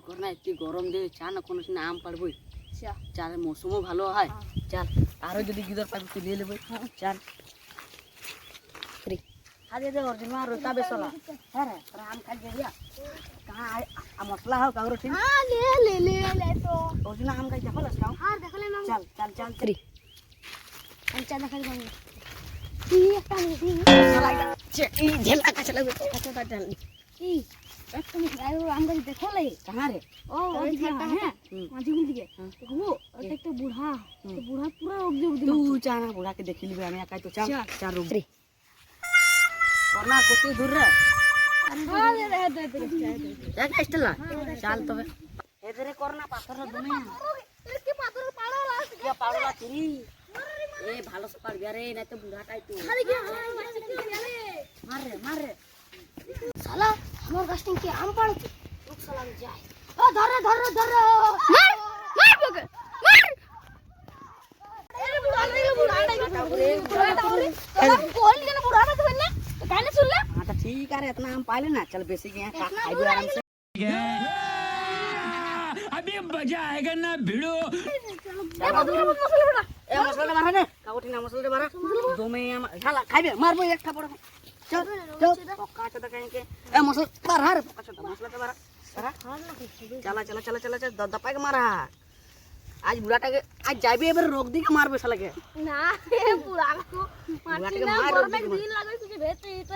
কর না একটু গরম দিয়ে চা না কোনো সময় আম পারবই চার মৌসুমও ভালো হয় চাল আরো যদি গিদর পাবি তুই নিয়ে নেবো চাল আরে দে অর্জুন আর রোতা বেসলা হ্যাঁ রে তোরা আম খাই দিয়া कहाँ मसला हो कागरो ठीक हां ले तो অর্জুন আম খাই দেখো লাস্ট हां देखले हम चल चल चल चल पंचा देखल हम ई একটা মিটি चला ई झेला का चला अच्छा चल ई একটা মিটি আই আম গাছ দেখো লে कहां रे ओ दिखता है माजी गुल दिखे वो एक बूढ़ा तो बूढ़ा पूरा रोक दे तू चाना बुढ़ा के देख लिबे हमें काई तो चल चार रूम करना कोती दूर रे हां दे দেখ স্টেলা চাল তবে এদের করনা পাথর দুনিয়া इसके पाथर पाड़ा लास्ट क्या पाड़ला तुरी ए ভালো সে পাড়বি আরে না তো বুড়াটাই তো अरे क्या मार रे साला हमर गाछिन के आम पाड़ रुक साला जाए ओ धर मार बोके मार अरे बुढ़ा बोल के बुढ़ा ना तो ना कहने सुन ले हां तो ठीक है इतना हम पाले ना चल बेसी के यहां खाइबो आराम से अभी मजा आएगा ना भिड़ो ए मसला बुढ़ा ए मसला मारा ने काउटी ना मसला मारा दो में झाला खाइबे मारबो एक था पड़ो चल चल पक्का तो कहीं के ए मसला मार हार पक्का तो मसला तो मारा चला चला चला चला चल दपाई के मारा आज बुढ़ाटा के आज जाबे एबर रोक दी के मारबे साला के ना ए बुढ़ा को बुढ़ा के मार मार दिन लागे तुझे भेजते ही तो